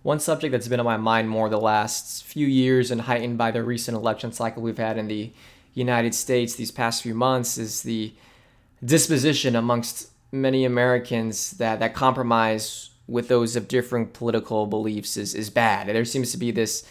one subject that's been on my mind more the last few years and heightened by the recent election cycle we've had in the United States these past few months is the disposition amongst many Americans that compromise with those of differing political beliefs is bad. There seems to be this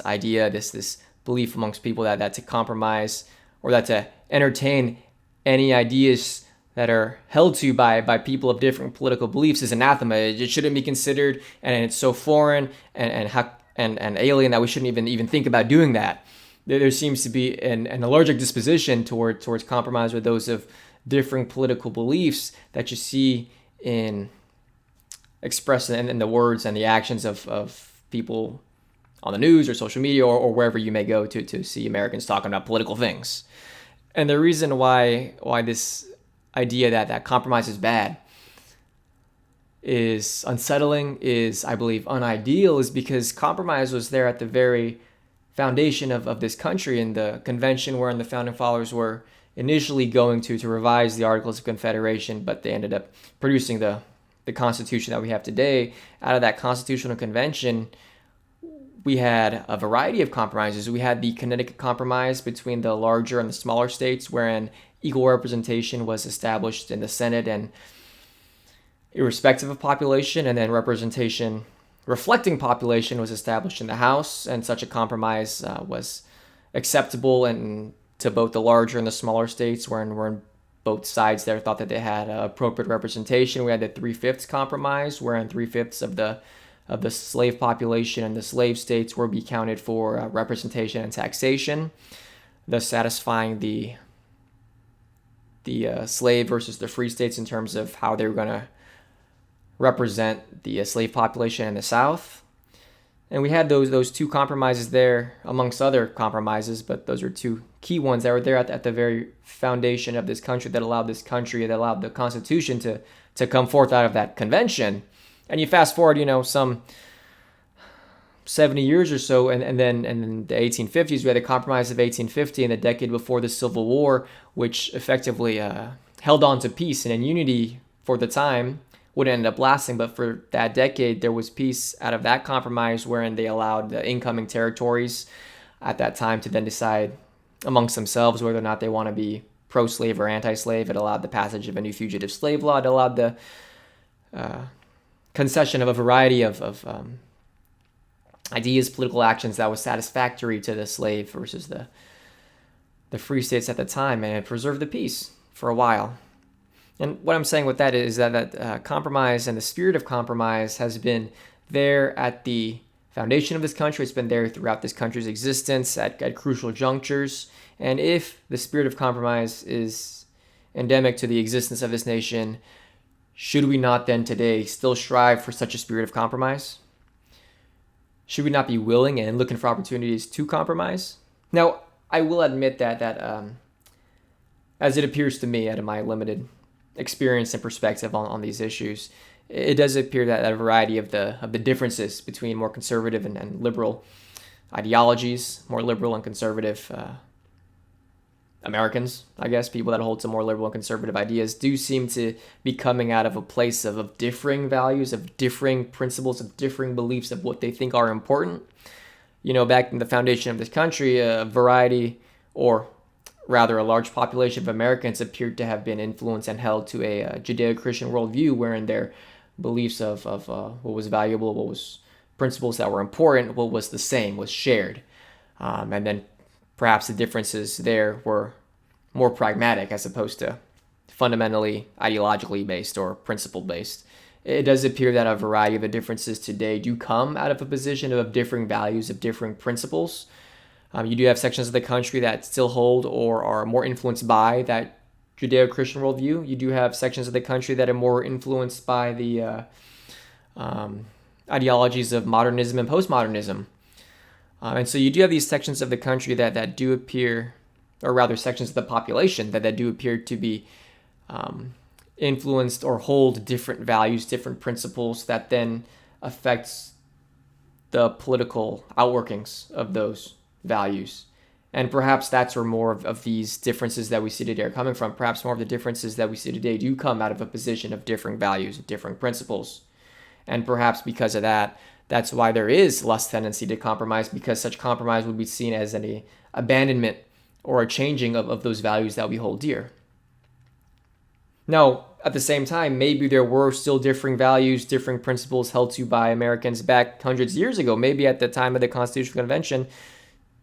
idea, this belief amongst people that to compromise or that to entertain any ideas that are held to by people of different political beliefs is anathema. It shouldn't be considered, and it's so foreign and alien that we shouldn't even think about doing that. There seems to be an allergic disposition towards compromise with those of differing political beliefs that you see expressed in the words and the actions of people on the news or social media or wherever you may go to see Americans talking about political things. And the reason why this idea that compromise is bad is unsettling, is, I believe, unideal, is because compromise was there at the very foundation of this country in the convention wherein the founding fathers were initially going to revise the Articles of Confederation, but they ended up producing the Constitution that we have today. Out of that Constitutional Convention, we had a variety of compromises. We had the Connecticut Compromise between the larger and the smaller states, wherein equal representation was established in the Senate and irrespective of population, and then representation reflecting population was established in the House, and such a compromise was acceptable and to both the larger and the smaller states, wherein both sides there thought that they had appropriate representation. We had the 3/5 compromise, wherein 3/5 of the slave population and the slave states were be counted for representation and taxation, thus satisfying the slave versus the free states in terms of how they were going to represent the slave population in the South. And we had those two compromises there, amongst other compromises, but those are two key ones that were there at the very foundation of this country that allowed the Constitution to come forth out of that convention. And you fast forward, some 70 years or so, and then in the 1850s, we had the Compromise of 1850 in the decade before the Civil War, which effectively held on to peace and in unity for the time. Wouldn't end up lasting, but for that decade, there was peace out of that compromise, wherein they allowed the incoming territories at that time to then decide amongst themselves whether or not they want to be pro-slave or anti-slave. It allowed the passage of a new fugitive slave law. It allowed the concession of a variety of ideas, political actions that was satisfactory to the slave versus the free states at the time, and it preserved the peace for a while. And what I'm saying with that is that compromise and the spirit of compromise has been there at the foundation of this country. It's been there throughout this country's existence at crucial junctures. And if the spirit of compromise is endemic to the existence of this nation, should we not then today still strive for such a spirit of compromise? Should we not be willing and looking for opportunities to compromise? Now, I will admit that as it appears to me out of my limited experience and perspective on these issues, it does appear that a variety of the differences between more conservative and liberal ideologies, more liberal and conservative Americans, I guess, people that hold to more liberal and conservative ideas, do seem to be coming out of a place of differing values, of differing principles, of differing beliefs of what they think are important. Back in the foundation of this country, a variety, or rather a large population of Americans appeared to have been influenced and held to a Judeo-Christian worldview, wherein their beliefs of what was valuable, what was principles that were important, what was the same, was shared. And then perhaps the differences there were more pragmatic as opposed to fundamentally ideologically based or principle based. It does appear that a variety of the differences today do come out of a position of differing values, of differing principles. You do have sections of the country that still hold or are more influenced by that Judeo-Christian worldview. You do have sections of the country that are more influenced by the ideologies of modernism and postmodernism. And so you do have these sections of the country that do appear, or rather sections of the population that do appear to be influenced or hold different values, different principles that then affects the political outworkings of those values. And perhaps that's where more of these differences that we see today are coming from. Perhaps more of the differences that we see today do come out of a position of differing values, of differing principles. And perhaps because of that, That's why there is less tendency to compromise, because such compromise would be seen as an abandonment or a changing of those values that we hold dear. Now, at the same time, maybe there were still differing values, differing principles held to by Americans back hundreds of years ago. Maybe at the time of the Constitutional Convention,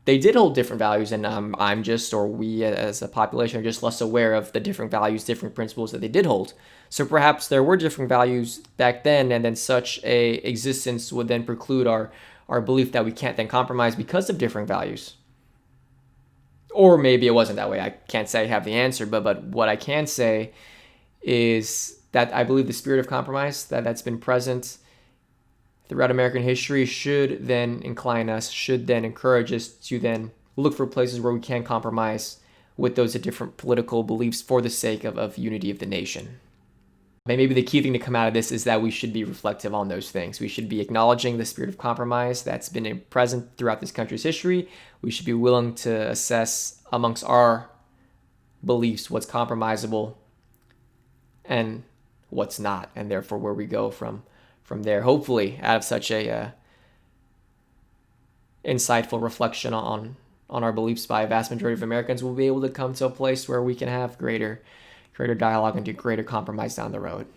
they did hold different values, and I'm just, or we as a population are just less aware of the different values, different principles that they did hold. So perhaps there were different values back then, and then such a existence would then preclude our belief that we can't then compromise because of different values. Or maybe it wasn't that way. I can't say I have the answer, but what I can say is that I believe the spirit of compromise that's been present throughout American history should then incline us, should then encourage us to then look for places where we can compromise with those different political beliefs for the sake of unity of the nation. Maybe the key thing to come out of this is that we should be reflective on those things. We should be acknowledging the spirit of compromise that's been present throughout this country's history. We should be willing to assess amongst our beliefs what's compromisable and what's not, and therefore where we go from there. Hopefully, out of such a insightful reflection on our beliefs by a vast majority of Americans, we'll be able to come to a place where we can have greater dialogue and do greater compromise down the road.